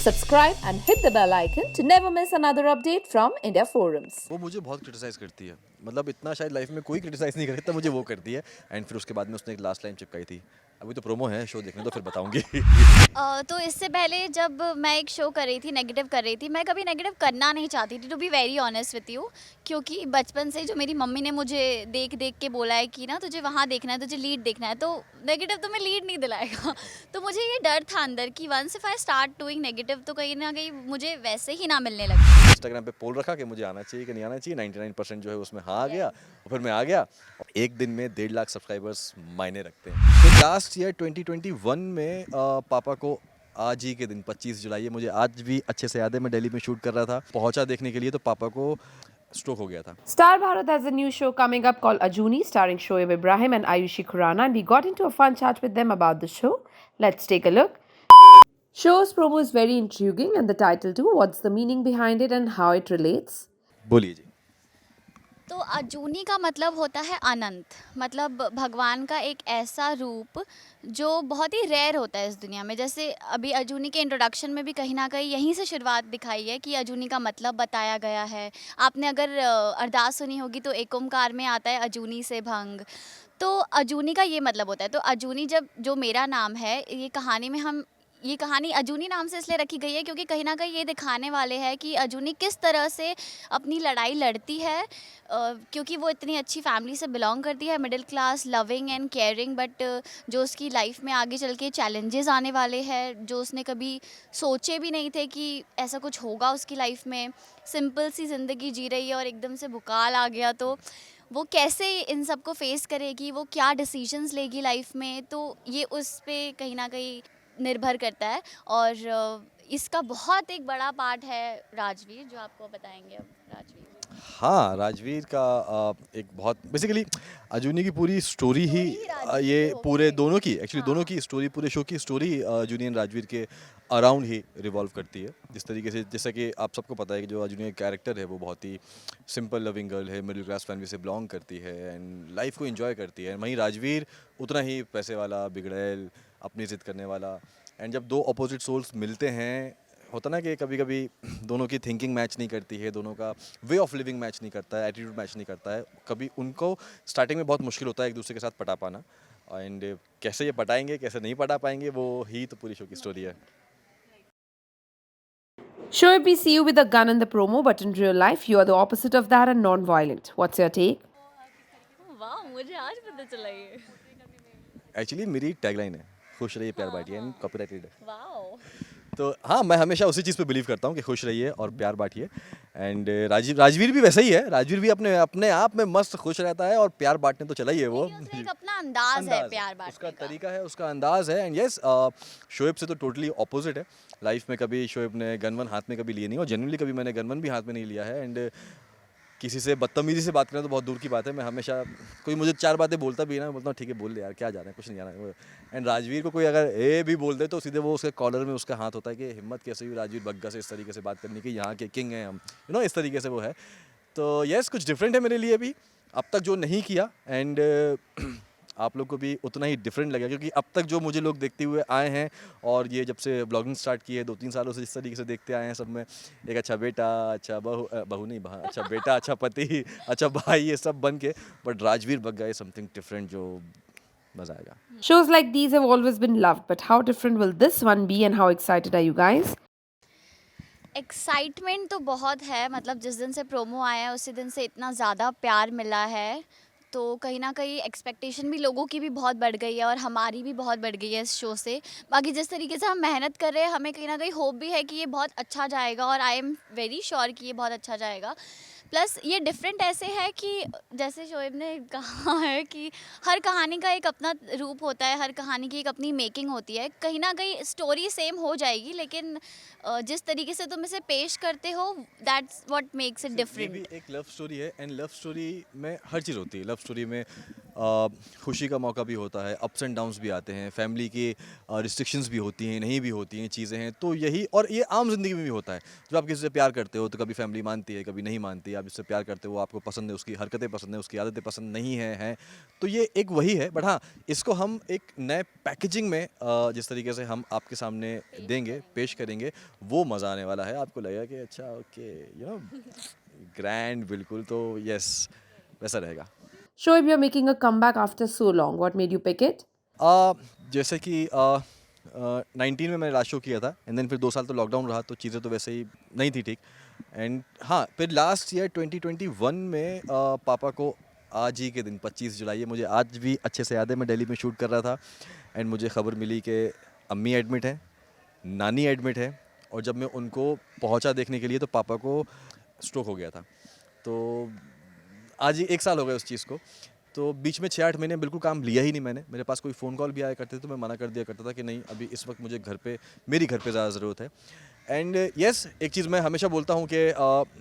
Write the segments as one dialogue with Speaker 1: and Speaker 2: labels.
Speaker 1: Subscribe and hit the bell icon to never miss another update from India Forums.
Speaker 2: वो मुझे बहुत criticise करती है, मतलब इतना शायद लाइफ में कोई क्रिटिसाइज़ नहीं करता, मुझे वो करती है। एंड फिर उसके बाद में उसने एक लास्ट लाइन चिपकाई थी। अभी तो प्रोमो है, शो देखने दो फिर बताऊंगी।
Speaker 3: तो इससे पहले जब मैं एक शो कर रही थी, नेगेटिव कर रही थी, मैं कभी नेगेटिव करना नहीं चाहती थी, to be very honest with you. क्योंकि बचपन से जो मेरी मम्मी ने मुझे देख देख के बोला है कि ना तुझे वहाँ देखना है, तुझे लीड देखना है, तो नेगेटिव तुम्हें लीड नहीं दिलाएगा। तो मुझे ये डर था अंदर कि once if I start doing negative तो कहीं ना कहीं मुझे वैसे ही ना मिलने लगे।
Speaker 2: इंस्टाग्राम पे पोल रखा कि मुझे आना चाहिए कि नहीं आना चाहिए, 99% जो है उसमें हाँ आ गया और फिर मैं आ गया। एक दिन में 1.5 लाख सब्सक्राइबर्स मायने रखते हैं। तो लास्ट ईयर 2021 में पापा को आज ही के दिन 25 जुलाई है, मुझे आज भी अच्छे से याद है। मैं दिल्ली में शूट कर रहा था, पहुंचा देखने के लिए तो पापा को स्ट्रोक हो गया था।
Speaker 1: Star Bharat has a new show coming up called Ajuni, starring Shoaib Ibrahim and Ayushi Khurrana, and we got into a fun chat with them about the show. Let's take a look. Show's promo is very intriguing, and the title too. What's the meaning behind it and how it relates?
Speaker 2: बोलिए जी।
Speaker 3: तो अजूनी का मतलब होता है अनंत, मतलब भगवान का एक ऐसा रूप जो बहुत ही रेयर होता है इस दुनिया में। जैसे अभी अजूनी के इंट्रोडक्शन में भी कहीं ना कहीं यहीं से शुरुआत दिखाई है कि अजूनी का मतलब बताया गया है। आपने अगर अरदास सुनी होगी तो एक ओंकार में आता है अजूनी से भंग। तो अजूनी का ये मतलब होता है। तो अजूनी जब जो मेरा नाम है, ये कहानी अजूनी नाम से इसलिए रखी गई है क्योंकि कहीं ना कहीं ये दिखाने वाले हैं कि अजूनी किस तरह से अपनी लड़ाई लड़ती है। क्योंकि वो इतनी अच्छी फैमिली से बिलोंग करती है, middle class, loving and caring, but जो उसकी लाइफ में आगे चल के चैलेंजेस आने वाले हैं जो उसने कभी सोचे भी नहीं थे कि ऐसा कुछ होगा उसकी लाइफ में। सिंपल सी ज़िंदगी जी रही है और एकदम से भूकाल आ गया, तो वो कैसे इन सब को फेस करेगी, वो क्या डिसीजंस लेगी लाइफ में, तो ये उस पे कहीं ना कहीं निर्भर करता है। और इसका बहुत एक बड़ा पार्ट है राजवीर, जो आपको बताएंगे अब राजवीर।
Speaker 2: हाँ, राजवीर का एक बहुत बेसिकली अजूनी की पूरी स्टोरी ही ये पूरे दोनों की एक्चुअली दोनों की स्टोरी, पूरे शो की स्टोरी अजूनी एंड राजवीर के अराउंड ही रिवॉल्व करती है। जिस तरीके से, जैसा कि आप सबको पता है कि जो अजूनी का कैरेक्टर है वो बहुत ही सिंपल लविंग गर्ल है, मिडिल क्लास फैमिली से बिलोंग करती है एंड लाइफ को एंजॉय करती है। वहीं राजवीर उतना ही पैसे वाला, बिगड़ैल, अपनी जिद करने वाला। एंड जब दो अपोजिट सोल्स मिलते हैं, होता ना कि कभी कभी दोनों की थिंकिंग मैच नहीं करती है, दोनों का वे ऑफ लिविंग मैच नहीं करता है, एटीट्यूड मैच नहीं करता है। कभी उनको स्टार्टिंग में बहुत मुश्किल होता है एक दूसरे के साथ पटा पाना, एंड कैसे ये पटाएंगे, कैसे नहीं पटा पाएंगे, वो ही तो पूरी शो की स्टोरी है।
Speaker 1: Shoaib, we see you with a gun in the promo, but in real life, you are the opposite of that and non-violent. What's your take?
Speaker 3: वाह, मुझे आज पता चला ये।
Speaker 2: एक्चुअली मेरी टैगलाइन है खुश रहिए प्यार बांटिए, एंड कॉपीराइटेड है।
Speaker 3: वाह।
Speaker 2: तो हाँ, मैं हमेशा उसी चीज़ पे बिलीव करता हूँ कि खुश रहिए और प्यार बांटिए। एंड राजवीर भी वैसा ही है। राजवीर भी अपने अपने आप में मस्त खुश रहता है और प्यार बांटने तो चला ही है वो।
Speaker 3: उसका एक अपना अंदाज है प्यार बांटने
Speaker 2: उसका
Speaker 3: का।
Speaker 2: तरीका है, उसका अंदाज है। एंड यस, शोएब से तो टोटली ऑपोजिट है। लाइफ में कभी शोएब ने गन वन हाथ में कभी लिए नहीं, और जेन्युइनली कभी मैंने गन वन भी हाथ में नहीं लिया है। एंड किसी से बदतमीजी से बात करना तो बहुत दूर की बात है। मैं हमेशा, कोई मुझे 4 बातें बोलता भी है ना, मैं बोलता हूँ ठीक है बोल दे यार, क्या जाना है, कुछ नहीं जाना। एंड राजवीर को कोई अगर ए भी बोल दे तो सीधे वो उसके कॉलर में उसका हाथ होता है कि हिम्मत कैसे हुई राजवीर बग्गा से इस तरीके से बात करने की, यहाँ के किंग हैं हम, यू नो, इस तरीके से वो है। तो यस, कुछ डिफरेंट है मेरे लिए भी, अब तक जो नहीं किया। एंड आप लोग को भी उतना ही डिफरेंट लगेगा, क्योंकि अब तक जो मुझे लोग देखते हुए आए हैं, और ये जब से ब्लॉगिंग स्टार्ट की है 2-3 सालों से जिस तरीके से देखते आए हैं, सब में एक अच्छा बेटा, अच्छा बहू नहीं, अच्छा बेटा, अच्छा पति, अच्छा भाई, ये सब बन के, but Rajveer Bagga is something different जो मज़ा आएगा।
Speaker 1: Shows like these have always been loved, but how different will this one be and how excited are you guys?
Speaker 3: Excitement तो बहुत है, मतलब जिस दिन से प्रोमो आया है उसी दिन से इतना ज़्यादा प्यार मिला है, तो कहीं ना कहीं एक्सपेक्टेशन भी लोगों की भी बहुत बढ़ गई है और हमारी भी बहुत बढ़ गई है इस शो से। बाकी जिस तरीके से हम मेहनत कर रहे हैं, हमें कहीं ना कहीं होप भी है कि ये बहुत अच्छा जाएगा, और आई एम वेरी श्योर कि ये बहुत अच्छा जाएगा। प्लस ये डिफरेंट ऐसे है कि जैसे शोएब ने कहा है कि हर कहानी का एक अपना रूप होता है, हर कहानी की एक अपनी मेकिंग होती है। कहीं ना कहीं स्टोरी सेम हो जाएगी, लेकिन जिस तरीके से तुम इसे पेश करते हो, दैट्स व्हाट मेक्स इट
Speaker 2: ये
Speaker 3: डिफरेंट।
Speaker 2: भी एक लव स्टोरी है, एंड लव स्टोरी में हर चीज़ होती है। लव स्टोरी में खुशी का मौका भी होता है, अप्स एंड डाउन्स भी आते हैं, फैमिली की रिस्ट्रिक्शंस भी होती हैं, नहीं भी होती हैं चीज़ें हैं, तो यही और ये आम ज़िंदगी में भी होता है। जब आप किसी से प्यार करते हो तो कभी फैमिली मानती है, कभी नहीं मानती। आप जिससे प्यार करते हो, आपको पसंद है, उसकी हरकतें पसंद है, उसकी आदतें पसंद नहीं हैं, तो ये एक वही है। बट हाँ, इसको हम एक नए पैकेजिंग में जिस तरीके से हम आपके सामने देंगे, पेश करेंगे, वो मज़ा आने वाला है। आपको लगेगा कि अच्छा ओके, ग्रैंड बिल्कुल, तो यस, वैसा रहेगा।
Speaker 1: Shoaib, you're making a comeback after so long. What made you pick it?
Speaker 2: जैसे कि 19 में मैंने लास्ट शो किया था एंड देन फिर 2 साल तो लॉकडाउन रहा, तो चीज़ें तो वैसे ही नहीं थी ठीक। एंड हाँ, फिर लास्ट ईयर 2021 में पापा को आज ही के दिन 25 जुलाई है, मुझे आज भी अच्छे से याद है। मैं दिल्ली में शूट कर रहा था एंड मुझे खबर मिली कि अम्मी एडमिट है, नानी एडमिट है, और जब मैं उनको पहुंचा देखने के लिए तो पापा को स्ट्रोक हो गया था। तो आज ही 1 साल हो गए उस चीज़ को। तो बीच में 6-8 महीने बिल्कुल काम लिया ही नहीं मैंने। मेरे पास कोई फ़ोन कॉल भी आया करते थे तो मैं मना कर दिया करता था कि नहीं, अभी इस वक्त मुझे मेरी घर पे ज़्यादा ज़रूरत है। एंड येस, एक चीज़ मैं हमेशा बोलता हूँ कि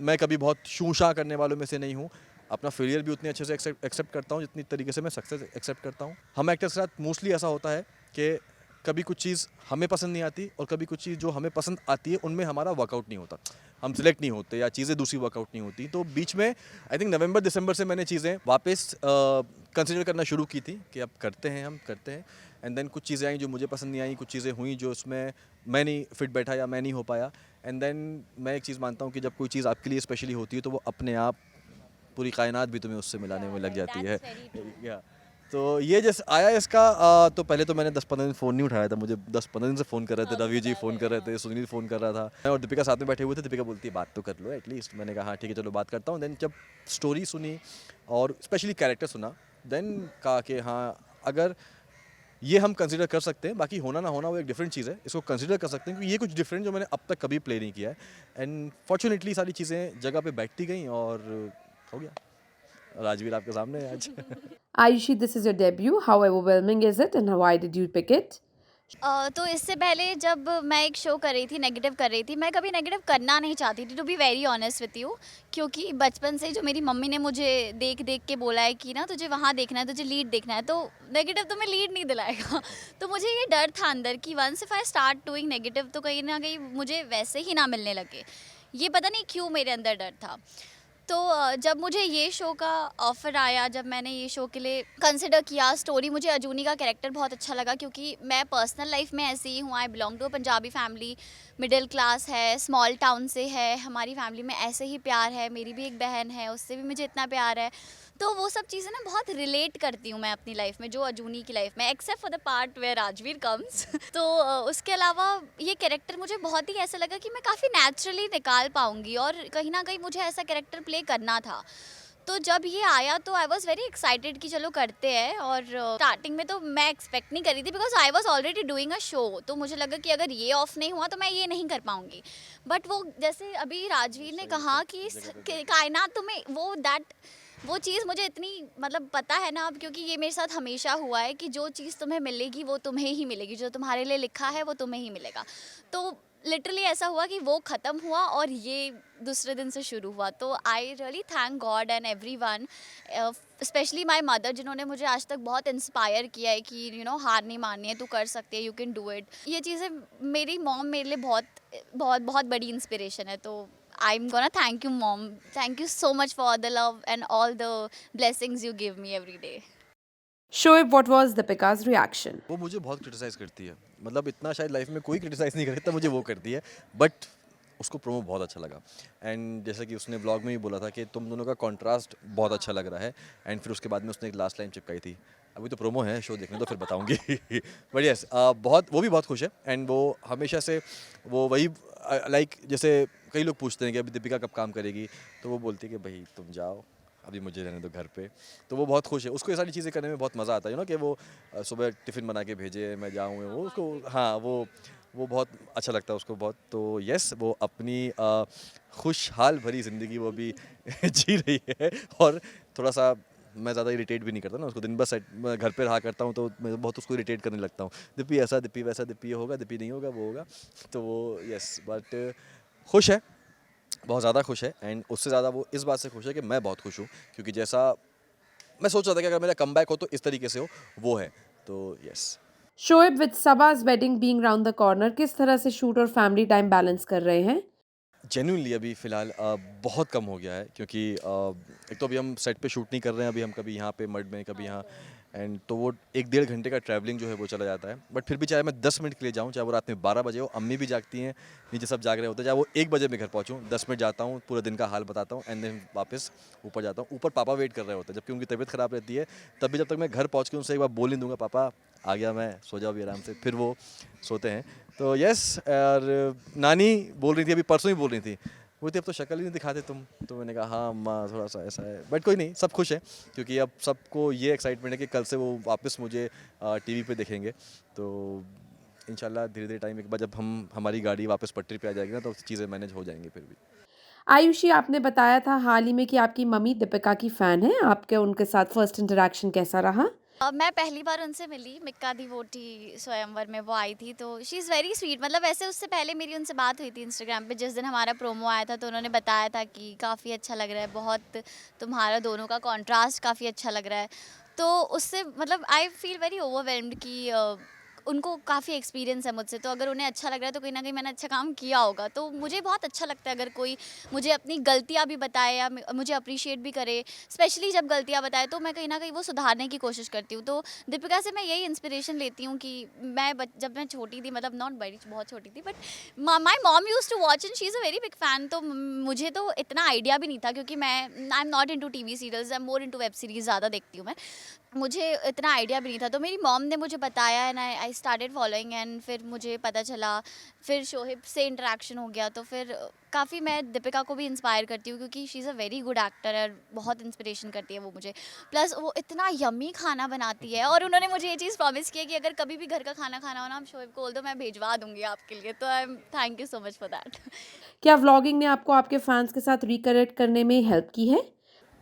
Speaker 2: मैं कभी बहुत शूं-शां करने वालों में से नहीं हूँ। अपना फेलियर भी उतने अच्छे से एक्सेप्ट करता हूँ जितनी तरीके से मैं सक्सेस एक्सेप्ट करता हूँ। हम एक्टर्स के साथ मोस्टली ऐसा होता है कि कभी कुछ चीज़ हमें पसंद नहीं आती और कभी कुछ चीज़ जो हमें पसंद आती है उनमें हमारा वर्कआउट नहीं होता, हम सिलेक्ट नहीं होते या चीज़ें दूसरी वर्कआउट नहीं होती। तो बीच में आई थिंक नवंबर दिसंबर से मैंने चीज़ें वापस कंसिडर करना शुरू की थी कि अब करते हैं, हम करते हैं। एंड देन कुछ चीज़ें आई जो मुझे पसंद नहीं आई, कुछ चीज़ें हुई जो उसमें मैं नहीं फिट बैठा या मैं नहीं हो पाया। एंड देन मैं एक चीज़ मानता हूँ कि जब कोई चीज़ आपके लिए स्पेशली होती है तो वो अपने आप पूरी कायनात भी तुम्हें उससे मिलाने में लग जाती है। या तो ये जैसे आया इसका तो पहले तो मैंने 10-15 दिन फ़ोन नहीं उठाया था। मुझे 10-15 दिन से फ़ोन कर रहे थे, रवि जी फ़ोन कर रहे थे, सुनील फ़ोन कर रहा था। मैं और दीपिका साथ में बैठे हुए थे। दीपिका बोलती है बात तो कर लो एटलीस्ट। मैंने कहा हाँ ठीक है चलो बात करता हूँ। देन जब स्टोरी सुनी और स्पेशली कैरेक्टर सुना, देन कहा कि हाँ, अगर ये हम कंसिडर कर सकते हैं, बाकी होना ना होना वो एक डिफरेंट चीज़ है, इसको कंसिडर कर सकते हैं क्योंकि ये कुछ डिफरेंट जो मैंने अब तक कभी प्ले नहीं किया है। एंड फॉर्चुनेटली सारी चीज़ें जगह पे बैठती गई और हो गया। राजवीर आपके सामने है आज।
Speaker 1: Ayushi, this is your debut. How overwhelming is it and why did you pick it?
Speaker 3: तो इससे पहले जब मैं एक शो कर रही थी, नेगेटिव कर रही थी, मैं कभी नेगेटिव करना नहीं चाहती थी, to be very honest with you. क्योंकि बचपन से जो मेरी मम्मी ने मुझे देख देख के बोला है कि ना तुझे वहाँ देखना है, तुझे लीड देखना है, तो नेगेटिव तुम्हें लीड नहीं दिलाएगा। तो मुझे ये डर था अंदर कि once if I start doing negative तो कहीं ना कहीं मुझे वैसे ही ना मिलने लगे। ये पता नहीं क्यों मेरे अंदर डर था। तो जब मुझे ये शो का ऑफ़र आया, जब मैंने ये शो के लिए कंसिडर किया, स्टोरी मुझे अजूनी का कैरेक्टर बहुत अच्छा लगा क्योंकि मैं पर्सनल लाइफ में ऐसी ही हूँ। I belong to a Punjabi family, middle class है, स्मॉल टाउन से है, हमारी फैमिली में ऐसे ही प्यार है। मेरी भी एक बहन है, उससे भी मुझे इतना प्यार है। तो वो सब चीज़ें ना बहुत रिलेट करती हूँ मैं अपनी लाइफ में, जो अजूनी की लाइफ में, except for the part where Rajveer comes. तो उसके अलावा ये कैरेक्टर मुझे बहुत ही ऐसा लगा कि मैं काफ़ी नेचुरली निकाल पाऊँगी और कहीं ना कहीं मुझे ऐसा कैरेक्टर प्ले करना था। तो जब ये आया तो आई वॉज़ वेरी एक्साइटेड कि चलो करते हैं। और स्टार्टिंग में तो मैं एक्सपेक्ट नहीं कर रही थी because I was already doing a show. तो मुझे लगा कि अगर ये ऑफ नहीं हुआ तो मैं ये नहीं कर पाऊँगी। बट वो जैसे अभी राजवीर ने कहा कि कायनात तुम्हें वो चीज़ मुझे इतनी मतलब पता है ना अब, क्योंकि ये मेरे साथ हमेशा हुआ है कि जो चीज़ तुम्हें मिलेगी वो तुम्हें ही मिलेगी, जो तुम्हारे लिए लिखा है वो तुम्हें ही मिलेगा। तो लिटरली ऐसा हुआ कि वो ख़त्म हुआ और ये दूसरे दिन से शुरू हुआ। तो I really thank God and everyone, specially my mother, जिन्होंने मुझे आज तक बहुत इंस्पायर किया है कि हार नहीं माननी है, तू कर सकती है, यू कैन डू इट। ये चीज़ें मेरी मॉम मेरे लिए बहुत बहुत बहुत बड़ी इंस्पिरेशन है। तो I'm gonna thank you, Mom. Thank you so much for all the love and all the blessings you give me every day.
Speaker 1: Shoaib, what was Deepika's reaction?
Speaker 2: वो मुझे बहुत क्रिटिसाइज़ करती है, मतलब इतना शायद लाइफ में कोई क्रिटिसाइज़ नहीं करता, मुझे वो करती है। बट उसको प्रोमो बहुत अच्छा लगा एंड जैसा कि उसने ब्लॉग में भी बोला था कि तुम दोनों का कॉन्ट्रास्ट बहुत अच्छा लग रहा है। एंड फिर उसके बाद में उसने एक लास्ट लाइन चिपकाई थी, अभी तो प्रोमो है, शो देखने तो फिर बताऊंगी। बट यस, बहुत वो भी बहुत खुश है एंड वो हमेशा से वो वही लाइक जैसे कई लोग पूछते हैं कि अभी दीपिका कब काम करेगी, तो वो बोलती है कि भाई तुम जाओ, अभी मुझे रहने दो घर पे। तो वो बहुत खुश है, उसको ये सारी चीज़ें करने में बहुत मज़ा आता है कि वो सुबह टिफ़िन बना के भेजे, मैं जाऊँ, वो उसको हाँ वो बहुत अच्छा लगता है उसको बहुत। तो यस, वो अपनी खुशहाल भरी ज़िंदगी वो भी जी रही है और थोड़ा सा मैं ज़्यादा इरिटेट भी नहीं करता ना उसको, दिन भर सेट घर पे रहा करता हूँ तो मैं बहुत उसको इरिटेट करने लगता हूँ। दिप्पी ऐसा, दिप्पी वैसा, दिप्पी ये होगा, दिप्पी नहीं होगा, वो होगा। तो वो यस, बट खुश है, बहुत ज़्यादा खुश है एंड उससे ज़्यादा वो इस बात से खुश है कि मैं बहुत खुश हूँ क्योंकि जैसा मैं सोच रहा था कि अगर मेरा कमबैक हो तो इस तरीके से हो, वो है। तो यस।
Speaker 1: शोएब विद सबा's wedding being round the corner, किस तरह से शूट और फैमिली टाइम बैलेंस कर रहे हैं?
Speaker 2: जेन्युइनली अभी फ़िलहाल बहुत कम हो गया है, क्योंकि एक तो अभी हम सेट पे शूट नहीं कर रहे हैं, अभी हम कभी यहाँ पे मड में, कभी यहाँ, एंड तो वो 1 डेढ़ घंटे का ट्रैवलिंग जो है वो चला जाता है। बट फिर भी चाहे मैं 10 मिनट के लिए जाऊँ, चाहे वो रात में 12 बजे हो, अम्मी भी जागती हैं, नीचे सब जाग रहे होते हैं, चाहे वो 1 बजे मैं घर पहुँचूँ, 10 मिनट जाता हूँ, पूरे दिन का हाल बताता हूँ, एंड देन वापस ऊपर जाता हूँ। ऊपर पापा वेट कर रहे होते हैं, जबकि उनकी तबीयत ख़राब रहती है, तब भी जब तक मैं घर पहुँच के उनसे एक बार बोल नहीं दूँगा, पापा आ गया मैं, सो जाओ अभी आराम से, फिर वो सोते हैं। तो यस। और नानी बोल रही थी, अभी परसों ही बोल रही थी, वो थी अब तो शक्ल ही नहीं दिखाते तुम। तो मैंने कहा हाँ अम्मा, थोड़ा सा ऐसा है, बट कोई नहीं, सब खुश हैं, क्योंकि अब सबको ये एक्साइटमेंट है कि कल से वो वापस मुझे टीवी पे देखेंगे। तो इंशाल्लाह धीरे धीरे टाइम, एक बार जब हमारी गाड़ी वापस पटरी पे आ जाएगी ना, तो चीज़ें मैनेज हो जाएंगी फिर भी।
Speaker 1: आयुषी, आपने बताया था हाल ही में कि आपकी मम्मी दीपिका की फ़ैन है। आपके उनके साथ फर्स्ट इंटरैक्शन कैसा रहा?
Speaker 3: मैं पहली बार उनसे मिली मिक्का डिवोटी स्वयंवर में, वो आई थी, तो शी इज़ वेरी स्वीट। मतलब वैसे उससे पहले मेरी उनसे बात हुई थी इंस्टाग्राम पे, जिस दिन हमारा प्रोमो आया था, तो उन्होंने बताया था कि काफ़ी अच्छा लग रहा है, बहुत तुम्हारा दोनों का कॉन्ट्रास्ट काफ़ी अच्छा लग रहा है। तो उससे मतलब आई फील वेरी ओवरवेल्म्ड कि उनको काफ़ी एक्सपीरियंस है मुझसे, तो अगर उन्हें अच्छा लग रहा है तो कहीं ना कहीं मैंने अच्छा काम किया होगा। तो मुझे बहुत अच्छा लगता है अगर कोई मुझे अपनी गलतियाँ भी बताए या मुझे अप्रिशिएट भी करे, स्पेशली जब गलतियाँ बताए, तो मैं कहीं न कहीं वो सुधारने की कोशिश करती हूँ। तो दीपिका से मैं यही इंस्पिरेशन लेती हूँ कि जब मैं छोटी थी, मतलब नॉट बड़ी, बहुत छोटी थी, but my mom used to watch and she is a very big fan. तो मुझे तो इतना आइडिया भी नहीं था, क्योंकि मैं I am not into TV serials, I am more into web series, ज़्यादा देखती हूँ मैं। मुझे इतना आइडिया भी नहीं था, तो मेरी मॉम ने मुझे बताया and I started following, and फिर मुझे पता चला, फिर शोहिब से इंटरेक्शन हो गया। तो फिर काफ़ी मैं दीपिका को भी इंस्पायर करती हूँ, क्योंकि she is a very good actor और बहुत इंस्पिरेशन करती है वो मुझे। प्लस वो इतना यम्मी खाना बनाती है, और उन्होंने मुझे ये चीज़ प्रॉमिस की है कि अगर कभी भी घर का खाना खाना हो ना, आप शोहिब को बोल दो, मैं भेजवा दूँगी आपके लिए। तो I am thank you so much for that.
Speaker 1: क्या व्लॉगिंग ने आपको आपके फैंस के साथ रिकनेक्ट करने में हेल्प की है?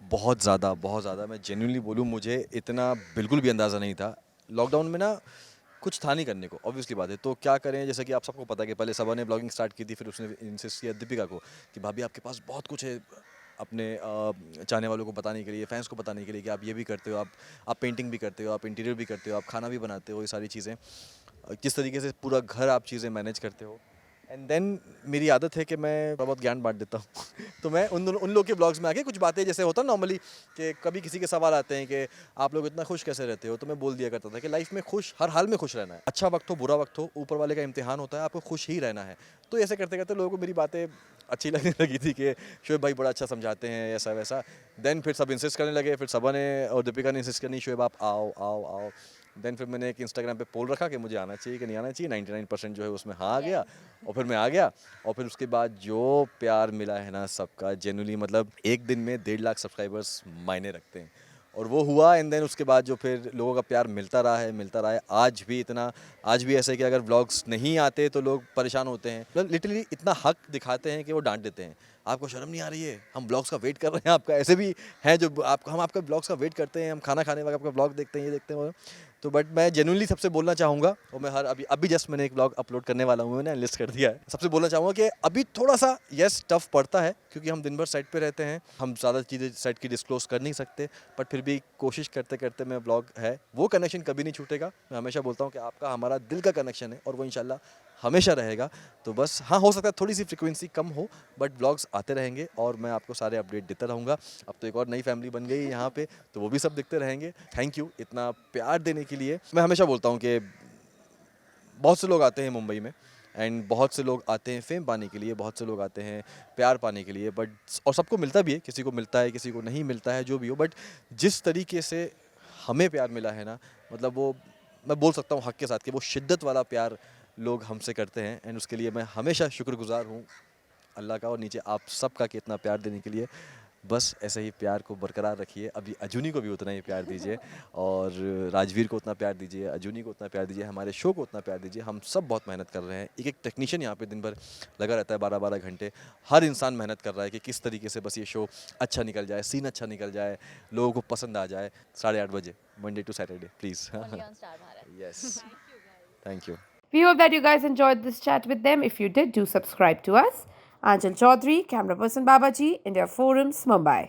Speaker 2: बहुत ज़्यादा, बहुत ज़्यादा। मैं जेन्युइनली बोलूँ, मुझे इतना बिल्कुल भी अंदाज़ा नहीं था। लॉकडाउन में ना कुछ था नहीं करने को, ऑब्वियसली बात है। तो क्या करें, जैसे कि आप सबको पता है कि पहले सबा ने ब्लॉगिंग स्टार्ट की थी, फिर उसने इंसिस्ट किया दीपिका को कि भाभी आपके पास बहुत कुछ है अपने चाहने वालों को बताने के लिए, फैंस को बताने के लिए, कि आप ये भी करते हो, आप पेंटिंग भी करते हो, आप इंटीरियर भी करते हो, आप खाना भी बनाते हो, ये सारी चीज़ें। किस तरीके से पूरा घर आप चीज़ें मैनेज करते हो। एंड देन मेरी आदत है कि मैं थोड़ा बहुत ज्ञान बांट देता हूँ तो मैं उन लोग के ब्लॉग्स में आके कुछ बातें, जैसे होता है नॉर्मली कि कभी किसी के सवाल आते हैं कि आप लोग इतना खुश कैसे रहते हो, तो मैं बोल दिया करता था कि लाइफ में खुश, हर हाल में खुश रहना है। अच्छा वक्त हो, बुरा वक्त हो, ऊपर वाले का इम्तिहान होता है, आपको खुश ही रहना है। तो ऐसे करते करते लोगों को मेरी बातें अच्छी लगने लगी थी कि शोएब भाई बड़ा अच्छा समझाते हैं, ऐसा वैसा। देन फिर सब इंसिस्ट करने लगे, फिर सबा ने और दीपिका ने इंसिस्ट करनी, शोएब आप आओ आओ आओ। देन फिर मैंने एक इंस्टाग्राम पे पोल रखा कि मुझे आना चाहिए कि नहीं आना चाहिए। 99% जो है उसमें हाँ आ गया, और फिर मैं आ गया। और फिर उसके बाद जो प्यार मिला है ना सबका, जेन्युइनली मतलब एक दिन में 1.5 लाख सब्सक्राइबर्स मायने रखते हैं, और वो हुआ। एंड देन उसके बाद जो फिर लोगों का प्यार मिलता रहा है, मिलता रहा है। आज भी इतना, आज भी ऐसे कि अगर व्लॉग्स नहीं आते तो लोग परेशान होते हैं, मतलब लिटरली इतना हक दिखाते हैं कि वो डांट देते हैं, आपको शर्म नहीं आ रही है, हम ब्लॉग्स का वेट कर रहे हैं आपका। ऐसे भी हैं जो आप, हम आपका ब्लॉग्स का वेट करते हैं, हम खाना खाने वक्त आपका ब्लॉग देखते हैं, ये देखते हैं वो। तो बट मैं जेन्युइनली सबसे बोलना चाहूँगा, और मैं हर अभी अभी जस्ट मैंने एक ब्लॉग अपलोड करने वाला हूँ, मैंने लिस्ट कर दिया है। सबसे बोलना चाहूँगा कि अभी थोड़ा सा यस टफ पड़ता है, क्योंकि हम दिन भर सेट पे रहते हैं, हम ज़्यादा चीज़ें सेट की डिस्क्लोज कर नहीं सकते, बट फिर भी कोशिश करते करते मैं ब्लॉग है, वो कनेक्शन कभी नहीं छूटेगा। मैं हमेशा बोलता हूँ कि आपका हमारा दिल का कनेक्शन है, और वो इंशाल्लाह हमेशा रहेगा। तो बस हाँ, हो सकता है थोड़ी सी फ्रिक्वेंसी कम हो, बट ब्लॉग्स आते रहेंगे और मैं आपको सारे अपडेट देता रहूँगा। अब तो एक और नई फैमिली बन गई है यहाँ पे, तो वो भी सब दिखते रहेंगे। थैंक यू इतना प्यार देने के लिए। मैं हमेशा बोलता हूँ कि बहुत से लोग आते हैं मुंबई में, एंड बहुत से लोग आते हैं फेम पाने के लिए, बहुत से लोग आते हैं प्यार पाने के लिए, बट और सबको मिलता भी है, किसी को मिलता है, किसी को नहीं मिलता है, जो भी हो। बट जिस तरीके से हमें प्यार मिला है ना, मतलब वो मैं बोल सकता हूँ हक के साथ कि वो शिद्दत वाला प्यार लोग हमसे करते हैं, एंड उसके लिए मैं हमेशा शुक्रगुजार हूँ अल्लाह का, और नीचे आप सबका कि इतना प्यार देने के लिए। बस ऐसे ही प्यार को बरकरार रखिए। अभी अजूनी को भी उतना ही प्यार दीजिए, और राजवीर को उतना प्यार दीजिए, अजूनी को उतना प्यार दीजिए, हमारे शो को उतना प्यार दीजिए। हम सब बहुत मेहनत कर रहे हैं, एक एक टेक्नीशियन यहाँ पे दिन भर लगा रहता है, 12-12 घंटे। हर इंसान मेहनत कर रहा है कि किस तरीके से बस ये शो अच्छा निकल जाए, सीन अच्छा निकल जाए, लोगों को पसंद आ जाए। 8:30 बजे Monday to Saturday please.
Speaker 3: Only on Star Bharat.
Speaker 2: Yes, thank you.
Speaker 1: We hope that you guys enjoyed this chat with them. If you did, do subscribe to us. Anjal Chaudhary, camera person Babaji, India Forums, Mumbai.